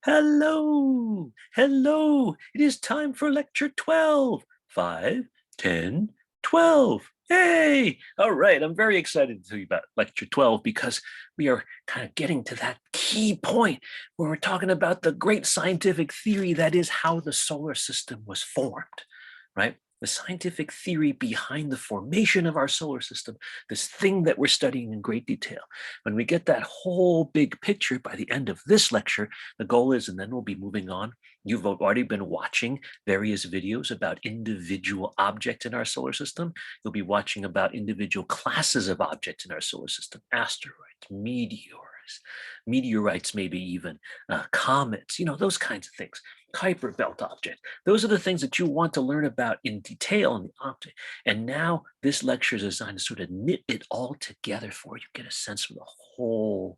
Hello, hello. It is time for lecture 12. 5, 10, 12. Hey! All right, I'm very excited to tell you about lecture 12 because we are kind of getting to that key point where we're talking about the great scientific theory that is how the solar system was formed, right? The scientific theory behind the formation of our solar system, this thing that we're studying in great detail. When we get that whole big picture by the end of this lecture, the goal is, and then we'll be moving on. You've already been watching various videos about individual objects in our solar system. You'll be watching about individual classes of objects in our solar system, asteroids, meteorites, maybe even comets, those kinds of things, Kuiper belt objects. Those are the things that you want to learn about in detail in the object. And now this lecture is designed to sort of knit it all together for you, get a sense of the whole.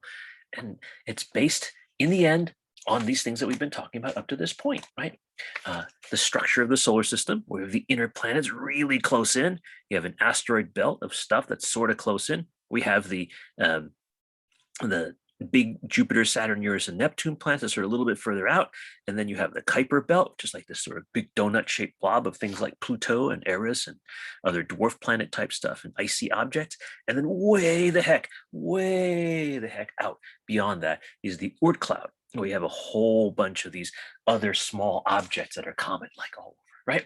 And it's based in the end on these things that we've been talking about up to this point, right? The structure of the solar system, where the inner planets really close in. You have an asteroid belt of stuff that's sort of close in. We have the big Jupiter, Saturn, Uranus, and Neptune planets that are a little bit further out. And then you have the Kuiper belt, just like this sort of big donut-shaped blob of things like Pluto and Eris and other dwarf planet type stuff and icy objects. And then way the heck out beyond that is the Oort cloud. We have a whole bunch of these other small objects that are comet-like all over, right?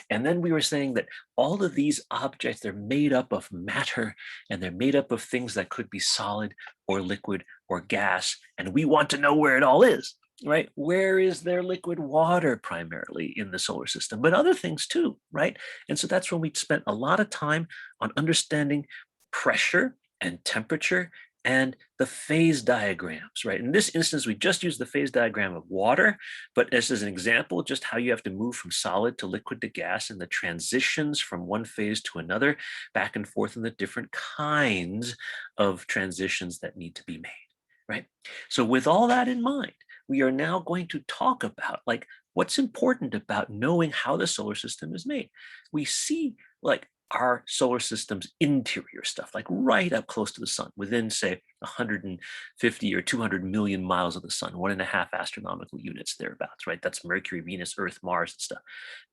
And then we were saying that all of these objects, they're made up of matter, and they're made up of things that could be solid or liquid or gas. And we want to know where it all is, right? Where is there liquid water primarily in the solar system, but other things too, right? And so that's when we spent a lot of time on understanding pressure and temperature and the phase diagrams, right? In this instance, we just use the phase diagram of water, but this is an example just how you have to move from solid to liquid to gas and the transitions from one phase to another, back and forth, and the different kinds of transitions that need to be made, right? So with all that in mind, we are now going to talk about like what's important about knowing how the solar system is made. We see like our solar system's interior stuff, like right up close to the sun, within, say, 150 or 200 million miles of the sun, 1.5 astronomical units thereabouts, right? That's Mercury, Venus, Earth, Mars, and stuff.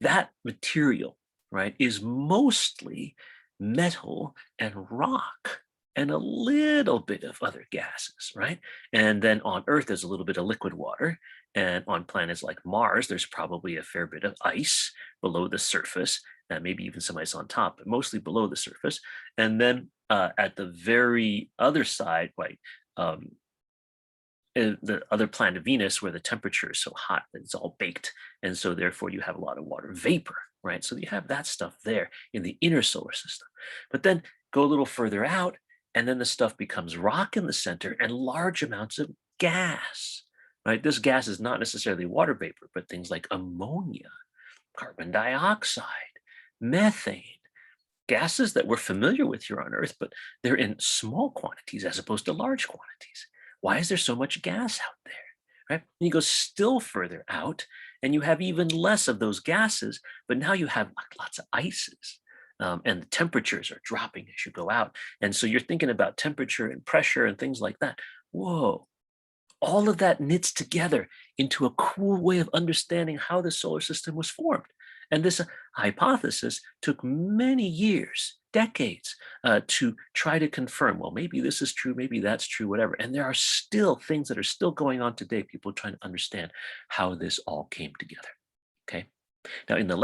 That material, right, is mostly metal and rock and a little bit of other gases, right? And then on Earth, there's a little bit of liquid water. And on planets like Mars, there's probably a fair bit of ice below the surface, maybe even some ice on top, but mostly below the surface. And then at the very other side, like the other planet Venus, where the temperature is so hot that it's all baked. And so therefore you have a lot of water vapor, right? So you have that stuff there in the inner solar system. But then go a little further out, and then the stuff becomes rock in the center and large amounts of gas, right? This gas is not necessarily water vapor, but things like ammonia, carbon dioxide, methane, gases that we're familiar with here on Earth, but they're in small quantities as opposed to large quantities. Why is there so much gas out there? Right? And you go still further out, and you have even less of those gases, but now you have lots of ices. And the temperatures are dropping as you go out. And so you're thinking about temperature and pressure and things like that. Whoa, all of that knits together into a cool way of understanding how the solar system was formed. And this hypothesis took many years, decades, to try to confirm, well, maybe this is true, maybe that's true, whatever. And there are still things that are still going on today, people trying to understand how this all came together, okay? Now, in the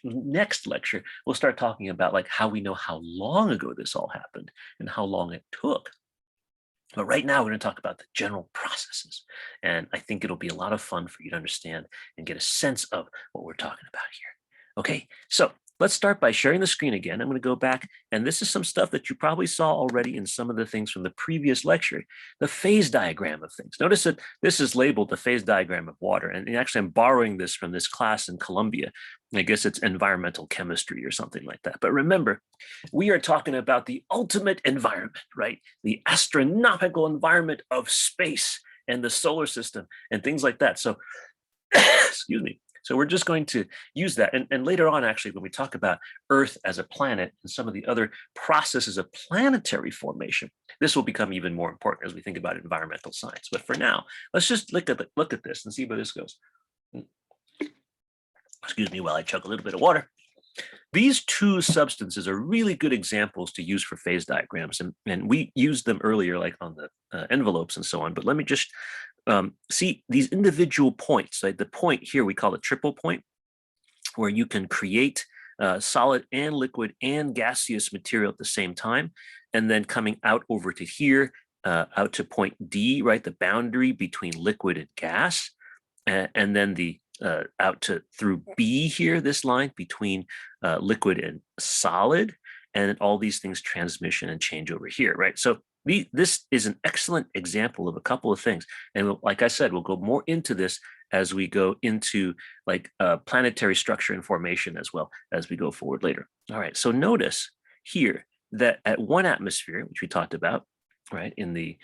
next lecture, we'll start talking about like how we know how long ago this all happened and how long it took. But right now, we're going to talk about the general processes. And I think it'll be a lot of fun for you to understand and get a sense of what we're talking about here. Okay, so let's start by sharing the screen again. I'm going to go back, and this is some stuff that you probably saw already in some of the things from the previous lecture, the phase diagram of things. Notice that this is labeled the phase diagram of water, and actually I'm borrowing this from this class in Columbia. I guess it's environmental chemistry or something like that. But remember, we are talking about the ultimate environment, right? The astronomical environment of space and the solar system and things like that. So, excuse me. So we're just going to use that. And later on, actually, when we talk about Earth as a planet and some of the other processes of planetary formation, this will become even more important as we think about environmental science. But for now, let's just look at this and see where this goes. Excuse me while I chug a little bit of water. These two substances are really good examples to use for phase diagrams. And we used them earlier, like on the envelopes and so on. But let me just see these individual points. Like the point here we call a triple point, where you can create solid and liquid and gaseous material at the same time. And then coming out over to here, out to point D, right, the boundary between liquid and gas. And then the out to through B here, this line between liquid and solid, and all these things transmission and change over here, right? So this is an excellent example of a couple of things. And like I said, we'll go more into this as we go into like planetary structure and formation as well as we go forward later. All right, so notice here that at 1 atmosphere, which we talked about, right, in the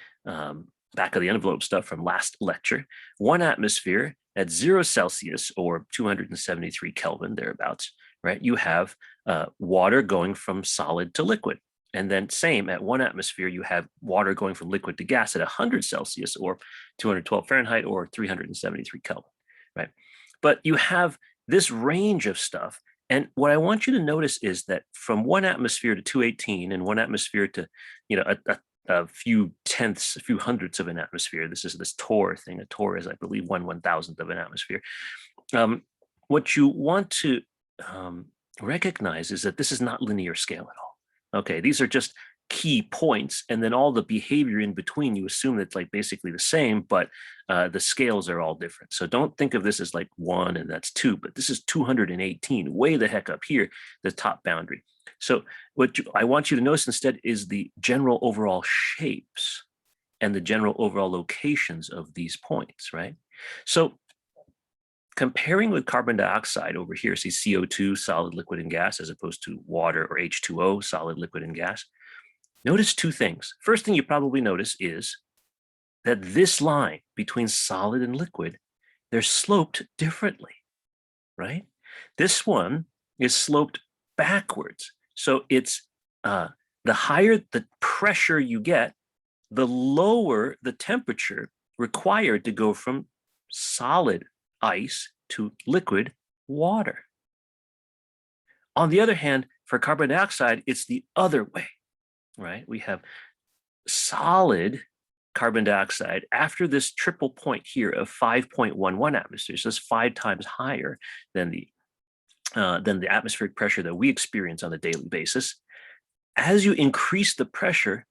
back of the envelope stuff from last lecture, 1 atmosphere at 0 Celsius or 273 Kelvin, thereabouts, right? You have water going from solid to liquid. And then same at 1 atmosphere, you have water going from liquid to gas at 100 Celsius or 212 Fahrenheit or 373 Kelvin, right? But you have this range of stuff. And what I want you to notice is that from 1 atmosphere to 218 and 1 atmosphere to, a few tenths, a few hundredths of an atmosphere. This is this torr thing. A torr is, I believe, 1/1000th of an atmosphere. What you want to recognize is that this is not linear scale at all. Okay, these are just key points, and then all the behavior in between, you assume that's like basically the same, but the scales are all different. So don't think of this as like 1 and that's 2, but this is 218, way the heck up here, the top boundary. So what I want you to notice instead is the general overall shapes and the general overall locations of these points, right? So comparing with carbon dioxide over here, see CO2, solid, liquid, and gas, as opposed to water or H2O, solid, liquid, and gas. Notice two things. First thing you probably notice is that this line between solid and liquid, they're sloped differently, right? This one is sloped backwards. So it's the higher the pressure you get, the lower the temperature required to go from solid ice to liquid water. On the other hand, for carbon dioxide, it's the other way, right? We have solid carbon dioxide after this triple point here of 5.11 atmospheres. So it's 5 times higher than the atmospheric pressure that we experience on a daily basis. As you increase the pressure,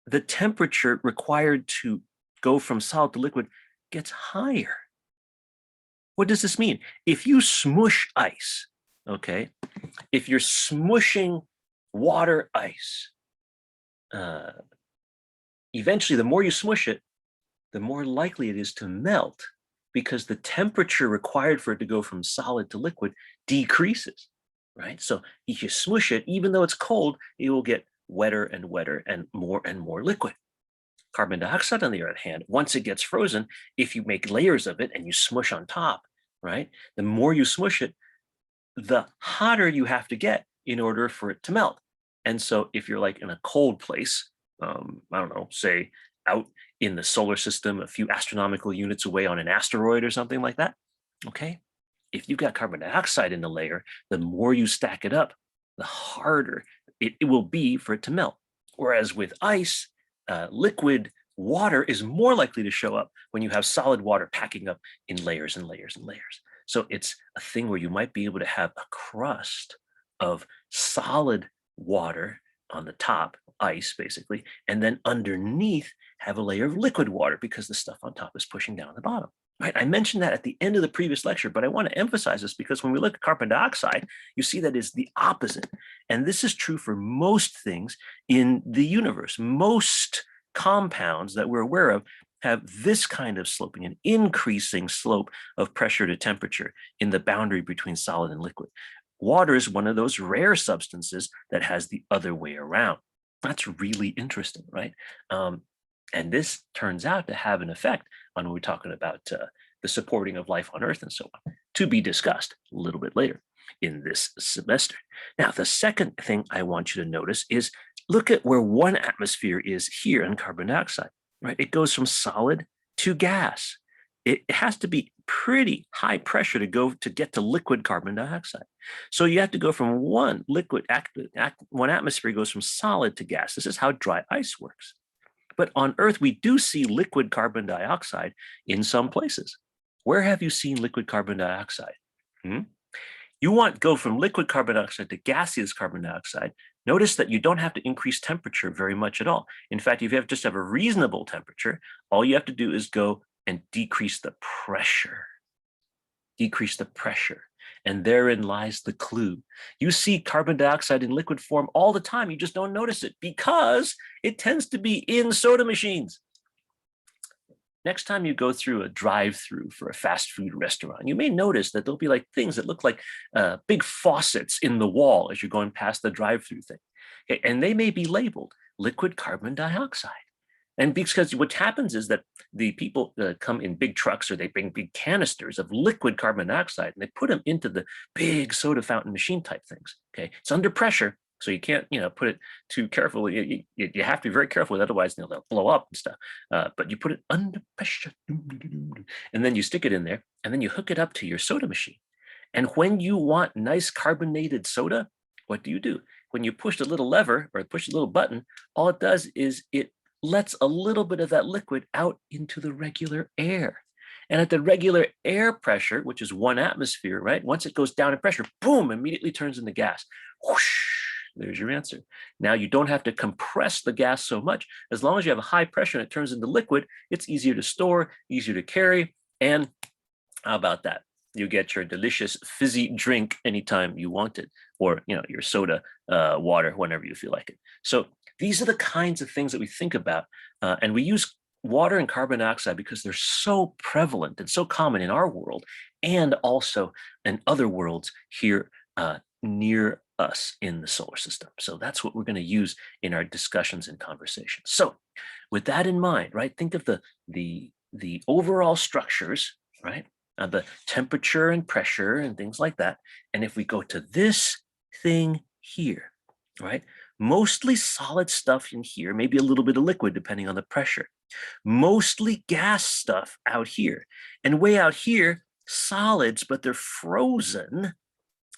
the temperature required to go from solid to liquid gets higher. What does this mean? If you smush ice, okay, if you're smushing water ice, eventually the more you smush it, the more likely it is to melt, because the temperature required for it to go from solid to liquid decreases, right? So if you smush it, even though it's cold, it will get wetter and wetter and more liquid. Carbon dioxide, on the other hand, once it gets frozen, if you make layers of it and you smush on top, right? The more you smush it, the hotter you have to get in order for it to melt. And so if you're like in a cold place, I don't know, say out in the solar system, a few astronomical units away on an asteroid or something like that, okay? If you've got carbon dioxide in the layer, the more you stack it up, the harder it will be for it to melt. Whereas with ice, liquid water is more likely to show up when you have solid water packing up in layers and layers and layers. So it's a thing where you might be able to have a crust of solid water on the top, ice basically, and then underneath have a layer of liquid water because the stuff on top is pushing down the bottom. Right? I mentioned that at the end of the previous lecture, but I want to emphasize this because when we look at carbon dioxide, you see that is the opposite. And this is true for most things in the universe. Most compounds that we're aware of have this kind of sloping, an increasing slope of pressure to temperature in the boundary between solid and liquid. Water is one of those rare substances that has the other way around. That's really interesting, right? And this turns out to have an effect on when we're talking about the supporting of life on Earth and so on. to be discussed a little bit later in this semester. Now, the second thing I want you to notice is look at where one atmosphere is here in carbon dioxide, right? It goes from solid to gas. It has to be pretty high pressure to get to liquid carbon dioxide. So you have to go from one atmosphere goes from solid to gas. This is how dry ice works. But on Earth, we do see liquid carbon dioxide in some places. Where have you seen liquid carbon dioxide? You want to go from liquid carbon dioxide to gaseous carbon dioxide. Notice that you don't have to increase temperature very much at all. In fact, if you just have a reasonable temperature, all you have to do is go and decrease the pressure. Decrease the pressure. And therein lies the clue. You see carbon dioxide in liquid form all the time. You just don't notice it because it tends to be in soda machines. Next time you go through a drive-through for a fast food restaurant, you may notice that there'll be like things that look like big faucets in the wall as you're going past the drive-through thing. Okay, and they may be labeled liquid carbon dioxide. And because what happens is that the people come in big trucks or they bring big canisters of liquid carbon dioxide and they put them into the big soda fountain machine type things. Okay, it's under pressure, so you can't put it too carefully. You have to be very careful, otherwise they'll blow up and stuff. But you put it under pressure, and then you stick it in there, and then you hook it up to your soda machine. And when you want nice carbonated soda, what do? When you push the little lever or push the little button, all it does is it lets a little bit of that liquid out into the regular air. And at the regular air pressure, which is 1 atmosphere, right? Once it goes down in pressure, boom, immediately turns into gas. Whoosh, there's your answer. Now you don't have to compress the gas so much. As long as you have a high pressure and it turns into liquid, it's easier to store, easier to carry. And how about that? You get your delicious fizzy drink anytime you want it, or your soda water whenever you feel like it. So these are the kinds of things that we think about, and we use water and carbon dioxide because they're so prevalent and so common in our world and also in other worlds here near us in the solar system. So that's what we're going to use in our discussions and conversations. So with that in mind, right, think of the overall structures, right? The temperature and pressure and things like that. And if we go to this thing here, right, mostly solid stuff in here, maybe a little bit of liquid depending on the pressure, mostly gas stuff out here, and way out here, solids, but they're frozen,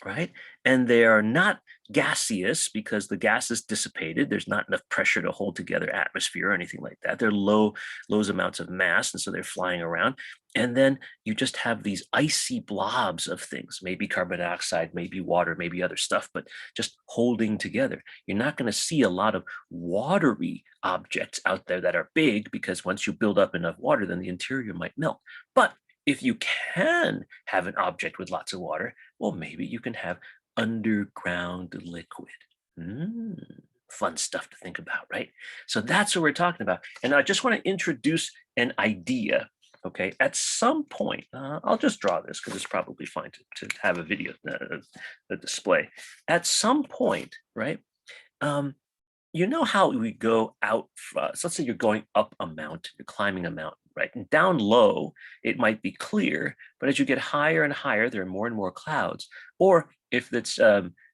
right? And they are not gaseous because the gas is dissipated. There's not enough pressure to hold together atmosphere or anything like that. They're low amounts of mass, and so they're flying around. And then you just have these icy blobs of things, maybe carbon dioxide, maybe water, maybe other stuff, but just holding together. You're not going to see a lot of watery objects out there that are big, because once you build up enough water, then the interior might melt. But if you can have an object with lots of water, well, maybe you can have underground liquid. Fun stuff to think about, right? So that's what we're talking about. And I just want to introduce an idea. Okay, at some point, I'll just draw this because it's probably fine to have a video, a display. At some point, right, you know how we go out, so let's say you're going up a mountain, you're climbing a mountain, right? And down low, it might be clear, but as you get higher and higher, there are more and more clouds. Or if it's,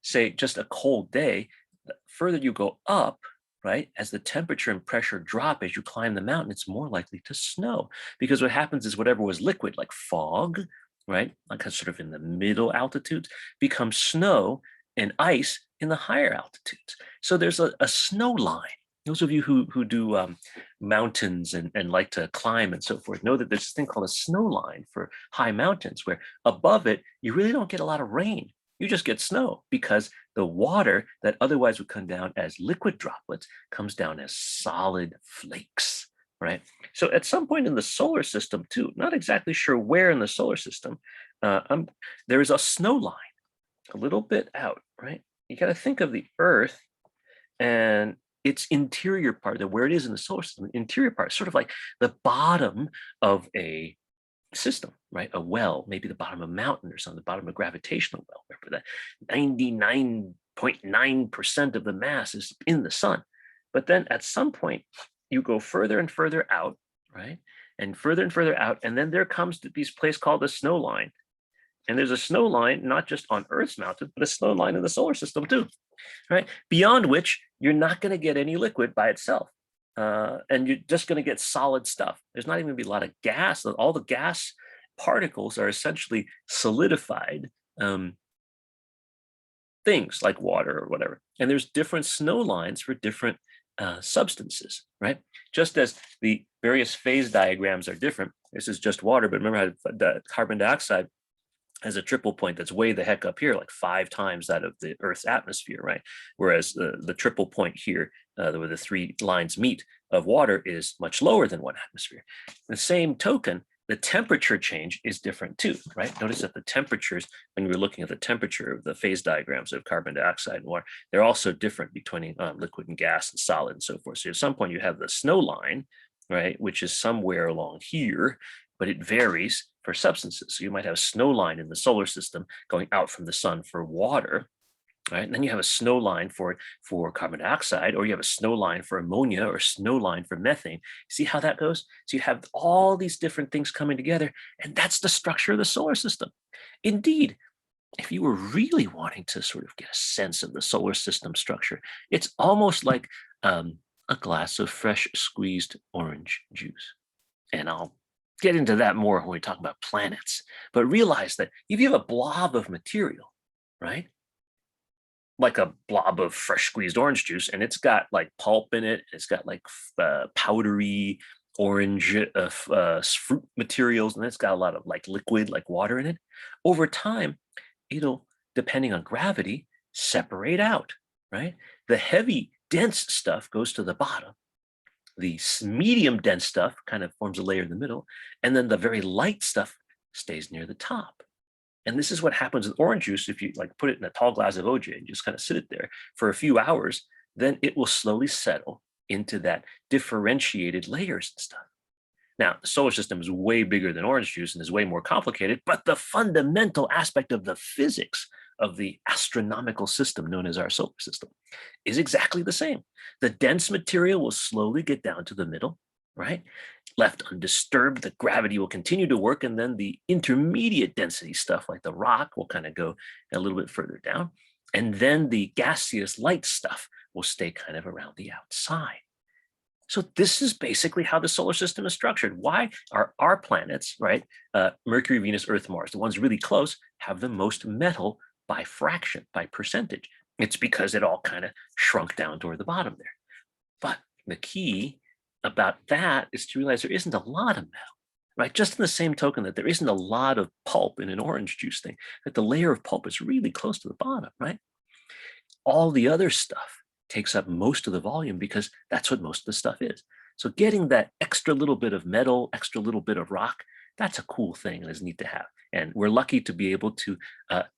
say, just a cold day, the further you go up, right, as the temperature and pressure drop as you climb the mountain, it's more likely to snow. Because what happens is whatever was liquid, like fog, right, like sort of in the middle altitudes, becomes snow and ice in the higher altitudes. So there's a snow line. Those of you who do mountains and like to climb and so forth know that there's this thing called a snow line for high mountains, where above it, you really don't get a lot of rain. You just get snow because the water that otherwise would come down as liquid droplets comes down as solid flakes, right? So at some point in the solar system too, not exactly sure where in the solar system, there is a snow line a little bit out, right? You got to think of the Earth and its interior part, where it is in the solar system, the interior part, sort of like the bottom of a system, right? A well, maybe the bottom of a mountain or something, the bottom of a gravitational well, where that 99.9% of the mass is in the sun. But then at some point, you go further and further out, right? And further out, and then there comes this place called the snow line. And there's a snow line, not just on Earth's mountains, but a snow line in the solar system too, right? Beyond which you're not going to get any liquid by itself. And you're just going to get solid stuff. There's not even going to be a lot of gas. All the gas particles are essentially solidified things like water or whatever. And there's different snow lines for different substances, right? Just as the various phase diagrams are different. This is just water, but remember how the carbon dioxide has a triple point that's way the heck up here, like 5 times that of the Earth's atmosphere, right? Whereas the triple point here, where the 3 lines meet of water, is much lower than 1 atmosphere. The same token, the temperature change is different too, right? Notice that the temperatures, when we're looking at the temperature of the phase diagrams of carbon dioxide and water, they're also different between liquid and gas and solid and so forth. So at some point you have the snow line, right, which is somewhere along here, but it varies for substances. So you might have a snow line in the solar system going out from the sun for water, right? And then you have a snow line for carbon dioxide, or you have a snow line for ammonia, or a snow line for methane. See how that goes? So you have all these different things coming together, and that's the structure of the solar system. Indeed, if you were really wanting to sort of get a sense of the solar system structure, it's almost like a glass of fresh squeezed orange juice. And I'll get into that more when we talk about planets. But realize that if you have a blob of material, right? Like a blob of fresh squeezed orange juice, and it's got like pulp in it, it's got like powdery orange fruit materials, and it's got a lot of like liquid, like water in it. Over time, it'll, depending on gravity, separate out, right? The heavy, dense stuff goes to the bottom. The medium dense stuff kind of forms a layer in the middle, and then the very light stuff stays near the top. And this is what happens with orange juice. If you like put it in a tall glass of OJ and just kind of sit it there for a few hours, then it will slowly settle into that differentiated layers and stuff. Now, the solar system is way bigger than orange juice and is way more complicated, but the fundamental aspect of the physics of the astronomical system known as our solar system is exactly the same. The dense material will slowly get down to the middle, right? Left undisturbed, the gravity will continue to work, and then the intermediate density stuff like the rock will kind of go a little bit further down. And then the gaseous light stuff will stay kind of around the outside. So this is basically how the solar system is structured. Why are our planets, right, Mercury, Venus, Earth, Mars, the ones really close, have the most metal by fraction, by percentage? It's because it all kind of shrunk down toward the bottom there. But the key about that is to realize there isn't a lot of metal, right? Just in the same token that there isn't a lot of pulp in an orange juice thing, that the layer of pulp is really close to the bottom, right? All the other stuff takes up most of the volume because that's what most of the stuff is. So getting that extra little bit of metal, extra little bit of rock, that's a cool thing and is neat to have. And we're lucky to be able to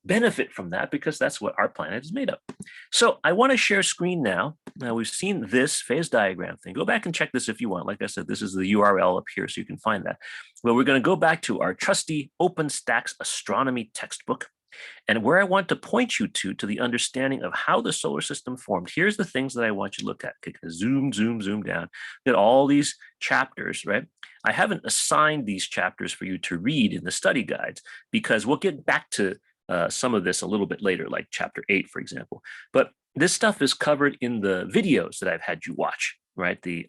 benefit from that because that's what our planet is made of. So I want to share screen now. Now we've seen this phase diagram thing. Go back and check this if you want. Like I said, this is the URL up here so you can find that. Well, we're going to go back to our trusty OpenStax astronomy textbook. And where I want to point you to the understanding of how the solar system formed, here's the things that I want you to look at. Okay, zoom, zoom, zoom down. Get all these chapters, right? I haven't assigned these chapters for you to read in the study guides because we'll get back to some of this a little bit later, like chapter 8, for example. But this stuff is covered in the videos that I've had you watch, right? The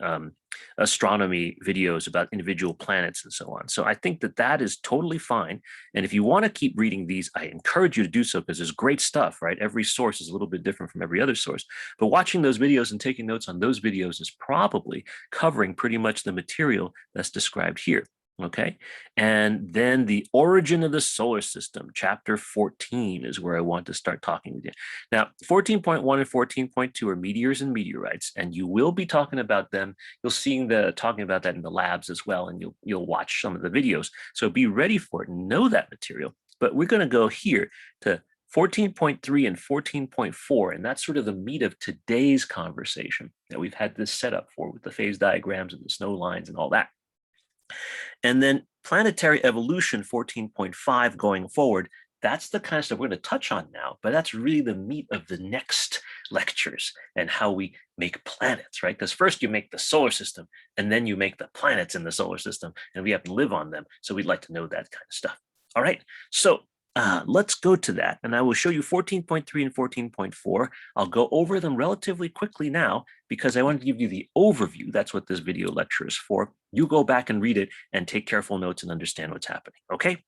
astronomy videos about individual planets and so on. So I think that that is totally fine. And if you want to keep reading these, I encourage you to do so because there's great stuff, right? Every source is a little bit different from every other source. But watching those videos and taking notes on those videos is probably covering pretty much the material that's described here. Okay, and then the origin of the solar system, chapter 14 is where I want to start talking with you. Now, 14.1 and 14.2 are meteors and meteorites, and you will be talking about them. You'll see talking about that in the labs as well, and you'll watch some of the videos. So be ready for it and know that material. But we're going to go here to 14.3 and 14.4, and that's sort of the meat of today's conversation that we've had this set up for with the phase diagrams and the snow lines and all that. And then planetary evolution 14.5 going forward, that's the kind of stuff we're going to touch on now, but that's really the meat of the next lectures and how we make planets, right? Because first you make the solar system and then you make the planets in the solar system and we have to live on them. So we'd like to know that kind of stuff. All right. So let's go to that. And I will show you 14.3 and 14.4. I'll go over them relatively quickly now because I want to give you the overview. That's what this video lecture is for. You go back and read it and take careful notes and understand what's happening, okay?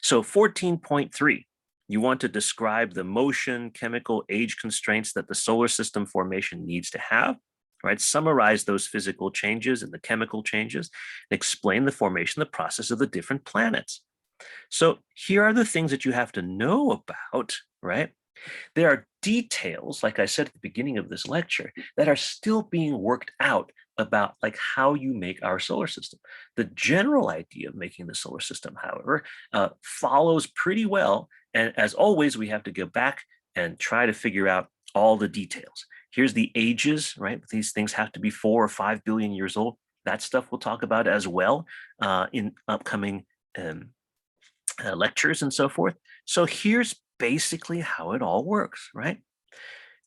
So 14.3, you want to describe the motion, chemical, age constraints that the solar system formation needs to have, right? Summarize those physical changes and the chemical changes, and explain the formation, the process of the different planets. So here are the things that you have to know about, right? There are details, like I said at the beginning of this lecture, that are still being worked out about like how you make our solar system. The general idea of making the solar system, however, follows pretty well. And as always, we have to go back and try to figure out all the details. Here's the ages, right? These things have to be 4 or 5 billion years old. That stuff we'll talk about as well in upcoming lectures and so forth. So here's basically how it all works, right?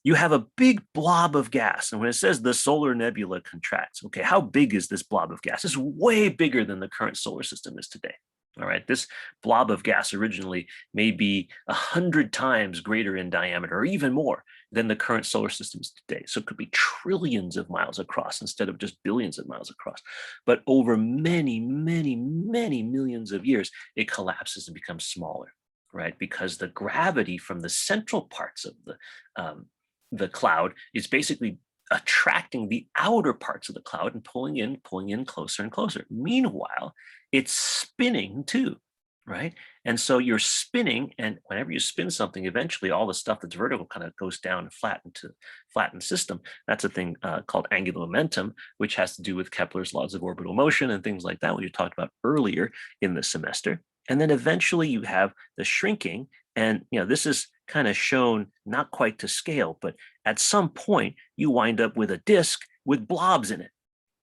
You have a big blob of gas. And when it says the solar nebula contracts, okay, how big is this blob of gas? It's way bigger than the current solar system is today. All right, this blob of gas originally may be 100 times greater in diameter or even more than the current solar systems today. So it could be trillions of miles across instead of just billions of miles across. But over many, many, many millions of years, it collapses and becomes smaller, right? Because the gravity from the central parts of the cloud is basically attracting the outer parts of the cloud and pulling in closer and closer. Meanwhile, it's spinning too, right? And so you're spinning, and whenever you spin something, eventually all the stuff that's vertical kind of goes down and flatten system. That's a thing called angular momentum, which has to do with Kepler's laws of orbital motion and things like that, which we talked about earlier in the semester. And then eventually you have the shrinking, and this is kind of shown not quite to scale, but at some point you wind up with a disk with blobs in it.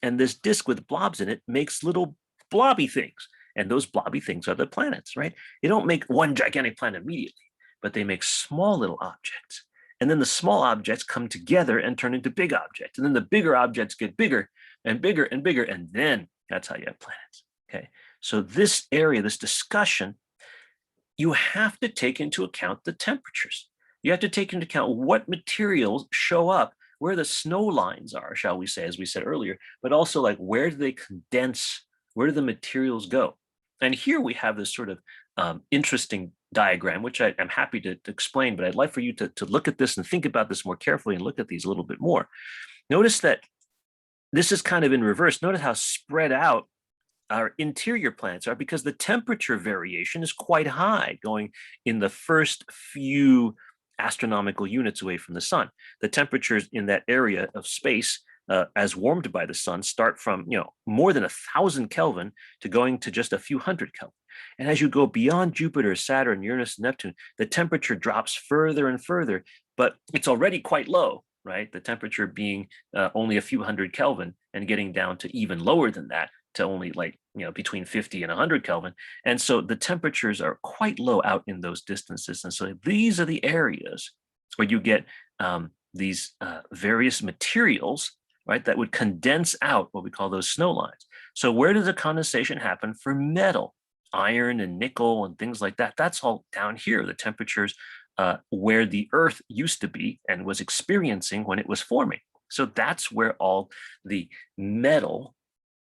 And this disk with blobs in it makes little blobby things. And those blobby things are the planets, right? They don't make one gigantic planet immediately, but they make small little objects. And then the small objects come together and turn into big objects. And then the bigger objects get bigger and bigger and bigger. And then that's how you have planets, okay? So this area, this discussion, you have to take into account the temperatures. You have to take into account what materials show up, where the snow lines are, shall we say, as we said earlier, but also like where do they condense? Where do the materials go? And here we have this sort of interesting diagram, which I'm happy to explain, but I'd like for you to look at this and think about this more carefully and look at these a little bit more. Notice that this is kind of in reverse. Notice how spread out our interior planets are, because the temperature variation is quite high going in the first few astronomical units away from the sun. The temperatures in that area of space as warmed by the sun start from more than 1,000 Kelvin to going to just a few hundred Kelvin. And as you go beyond Jupiter, Saturn, Uranus, Neptune, the temperature drops further and further, but it's already quite low, right? The temperature being only a few hundred Kelvin and getting down to even lower than that, to only between 50 and 100 Kelvin. And so the temperatures are quite low out in those distances. And so these are the areas where you get these various materials, right, that would condense out what we call those snow lines. So where does the condensation happen for metal, iron and nickel and things like that? That's all down here, the temperatures where the Earth used to be and was experiencing when it was forming. So that's where all the metal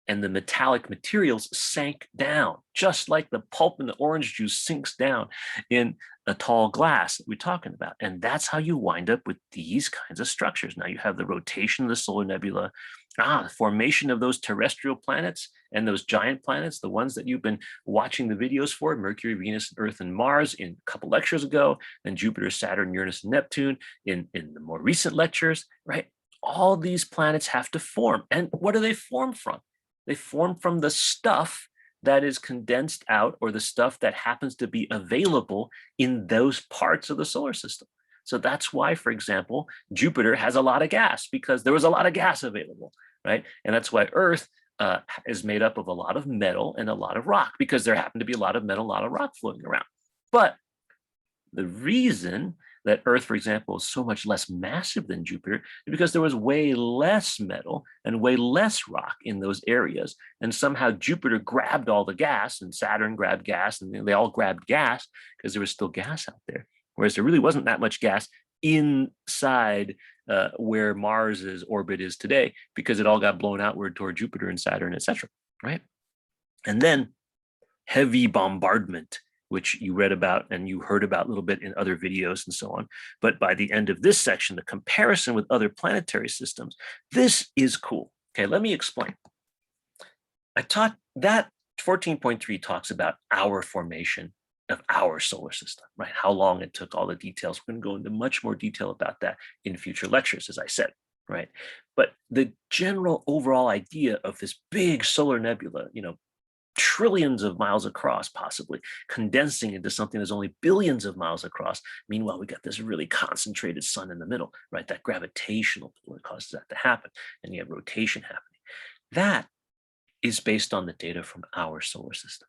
and the metallic materials sank down, just like the pulp in the orange juice sinks down in a tall glass that we're talking about. And that's how you wind up with these kinds of structures. Now you have the rotation of the solar nebula, the formation of those terrestrial planets and those giant planets, the ones that you've been watching the videos for, Mercury, Venus, Earth, and Mars in a couple lectures ago, and Jupiter, Saturn, Uranus, and Neptune in the more recent lectures, right? All these planets have to form. And what do they form from? They form from the stuff that is condensed out, or the stuff that happens to be available in those parts of the solar system. So that's why, for example, Jupiter has a lot of gas, because there was a lot of gas available, right? And that's why Earth is made up of a lot of metal and a lot of rock, because there happened to be a lot of metal, a lot of rock floating around. But the reason that Earth, for example, is so much less massive than Jupiter because there was way less metal and way less rock in those areas. And somehow Jupiter grabbed all the gas and Saturn grabbed gas and they all grabbed gas because there was still gas out there. Whereas there really wasn't that much gas inside where Mars's orbit is today because it all got blown outward toward Jupiter and Saturn, et cetera, right? And then heavy bombardment, which you read about and you heard about a little bit in other videos and so on. But by the end of this section, the comparison with other planetary systems, this is cool. Okay, let me explain. I taught that 14.3 talks about our formation of our solar system, right? How long it took, all the details. We're going to go into much more detail about that in future lectures, as I said, right? But the general overall idea of this big solar nebula, trillions of miles across, possibly condensing into something that's only billions of miles across. Meanwhile, we got this really concentrated sun in the middle, right? That gravitational pull that causes that to happen, and you have rotation happening. That is based on the data from our solar system.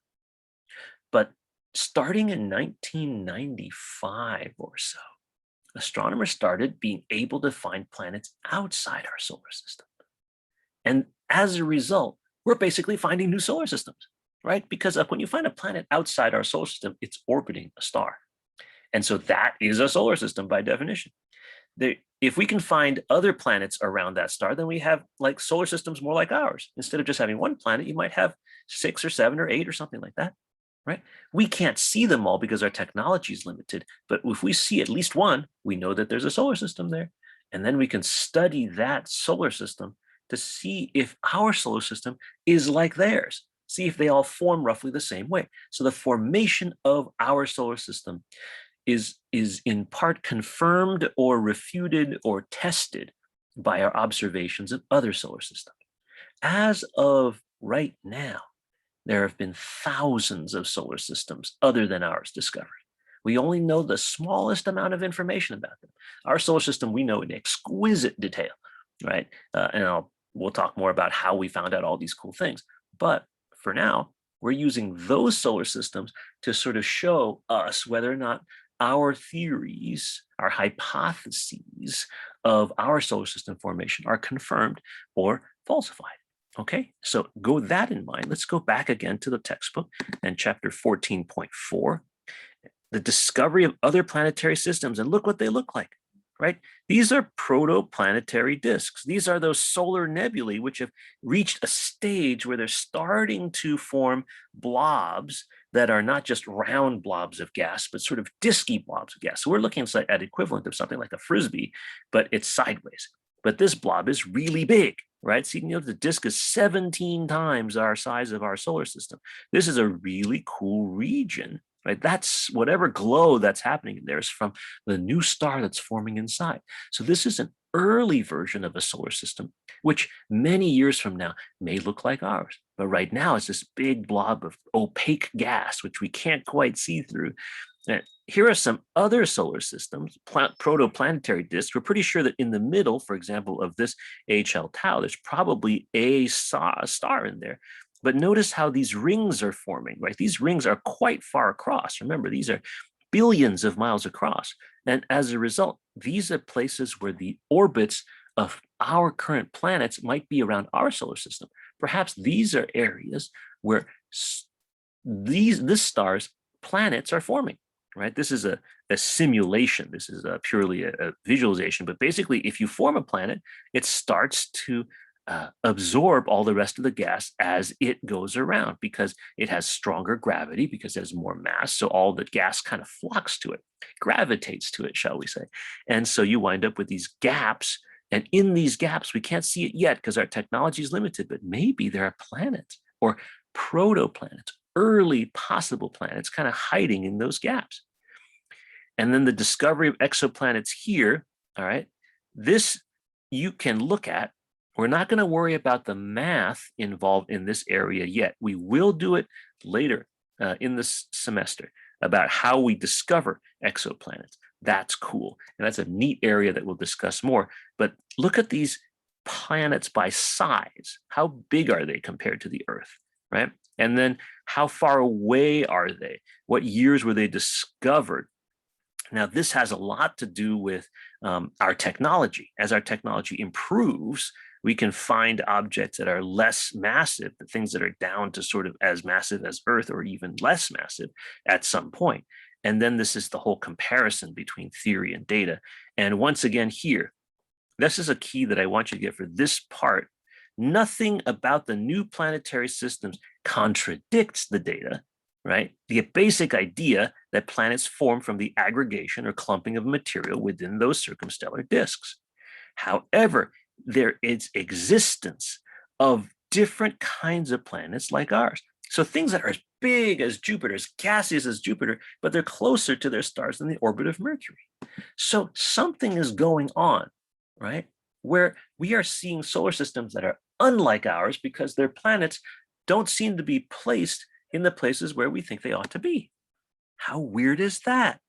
But starting in 1995 or so, astronomers started being able to find planets outside our solar system. And as a result, we're basically finding new solar systems, right? Because when you find a planet outside our solar system, it's orbiting a star. And so that is a solar system by definition. If we can find other planets around that star, then we have like solar systems more like ours. Instead of just having one planet, you might have 6 or 7 or 8 or something like that, right? We can't see them all because our technology is limited. But if we see at least one, we know that there's a solar system there. And then we can study that solar system to see if our solar system is like theirs, see if they all form roughly the same way. So the formation of our solar system is in part confirmed or refuted or tested by our observations of other solar systems. As of right now, there have been thousands of solar systems other than ours discovered. We only know the smallest amount of information about them. Our solar system, we know in exquisite detail, right? We'll talk more about how we found out all these cool things. But for now, we're using those solar systems to sort of show us whether or not our theories, our hypotheses of our solar system formation are confirmed or falsified. Okay, so with that in mind, let's go back again to the textbook and chapter 14.4, the discovery of other planetary systems, and look what they look like, right? These are protoplanetary disks. These are those solar nebulae which have reached a stage where they're starting to form blobs that are not just round blobs of gas, but sort of disky blobs of gas. So we're looking at equivalent of something like a Frisbee, but it's sideways. But this blob is really big, right? So the disk is 17 times our size of our solar system. This is a really cool region, right? That's whatever glow that's happening in there is from the new star that's forming inside. So this is an early version of a solar system, which many years from now may look like ours. But right now it's this big blob of opaque gas, which we can't quite see through. And here are some other solar systems, protoplanetary disks. We're pretty sure that in the middle, for example, of this HL Tau, there's probably a star in there. But notice how these rings are forming, right? These rings are quite far across. Remember, these are billions of miles across. And as a result, these are places where the orbits of our current planets might be around our solar system. Perhaps these are areas where this star's planets are forming, right? This is a simulation. This is purely a visualization. But basically, if you form a planet, it starts to absorb all the rest of the gas as it goes around because it has stronger gravity, because it has more mass. So all the gas kind of flocks to it, gravitates to it, shall we say. And so you wind up with these gaps. And in these gaps, we can't see it yet because our technology is limited, but maybe there are planets or protoplanets, early possible planets kind of hiding in those gaps. And then the discovery of exoplanets here, all right, this you can look at. We're not going to worry about the math involved in this area yet. We will do it later in this semester about how we discover exoplanets. That's cool. And that's a neat area that we'll discuss more. But look at these planets by size. How big are they compared to the Earth, right? And then how far away are they? What years were they discovered? Now, this has a lot to do with our technology. As our technology improves, we can find objects that are less massive, the things that are down to sort of as massive as Earth or even less massive at some point. And then this is the whole comparison between theory and data. And once again, here, this is a key that I want you to get for this part. Nothing about the new planetary systems contradicts the data, right? The basic idea that planets form from the aggregation or clumping of material within those circumstellar disks. However, there is existence of different kinds of planets like ours. So things that are as big as Jupiter, as gaseous as Jupiter, but they're closer to their stars than the orbit of Mercury. So something is going on, right? Where we are seeing solar systems that are unlike ours because their planets don't seem to be placed in the places where we think they ought to be. How weird is that?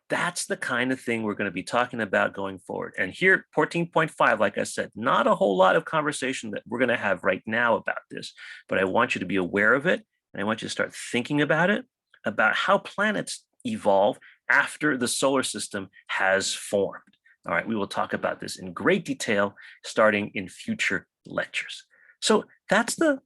That's the kind of thing we're going to be talking about going forward. And here, 14.5, like I said, not a whole lot of conversation that we're going to have right now about this, but I want you to be aware of it. And I want you to start thinking about it, about how planets evolve after the solar system has formed. All right, we will talk about this in great detail starting in future lectures. So that's the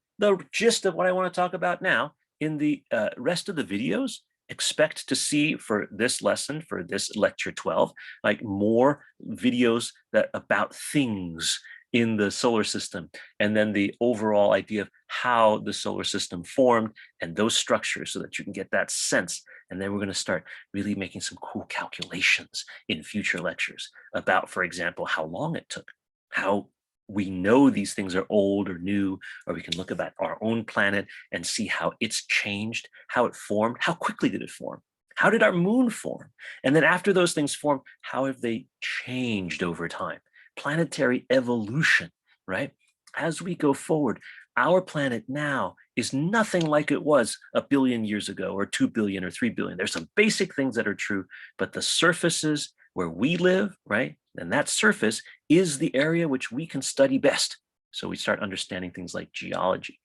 gist of what I want to talk about now. In the rest of the videos, expect to see for this lesson, for this lecture 12, like more videos that about things in the solar system, and then the overall idea of how the solar system formed and those structures so that you can get that sense. And then we're going to start really making some cool calculations in future lectures about, for example, how long it took, how we know these things are old or new, or we can look about our own planet and see how it's changed, how it formed, how quickly did it form, how did our moon form? And then after those things form, how have they changed over time? Planetary evolution, right? As we go forward, our planet now is nothing like it was a billion years ago or 2 billion or 3 billion. There's some basic things that are true, but the surfaces where we live, right? And that surface is the area which we can study best. So we start understanding things like geology,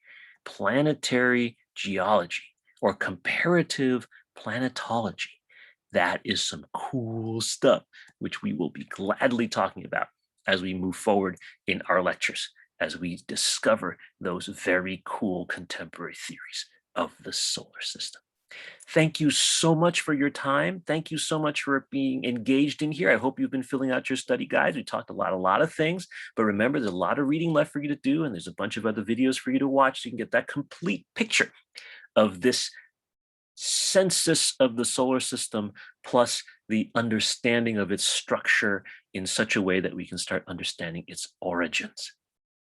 planetary geology, or comparative planetology. That is some cool stuff, which we will be gladly talking about as we move forward in our lectures, as we discover those very cool contemporary theories of the solar system. Thank you so much for your time. Thank you so much for being engaged in here. I hope you've been filling out your study guides. We talked a lot of things, but remember, there's a lot of reading left for you to do, and there's a bunch of other videos for you to watch so you can get that complete picture of this census of the solar system, plus the understanding of its structure in such a way that we can start understanding its origins.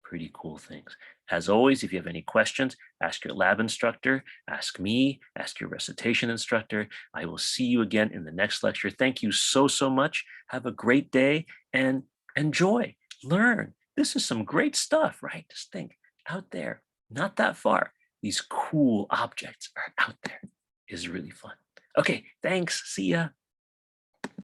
Pretty cool things. As always, if you have any questions, ask your lab instructor, ask me, ask your recitation instructor. I will see you again in the next lecture. Thank you so much. Have a great day and enjoy, learn. This is some great stuff, right? Just think, out there, not that far, these cool objects are out there. Is really fun. Okay, thanks. See ya.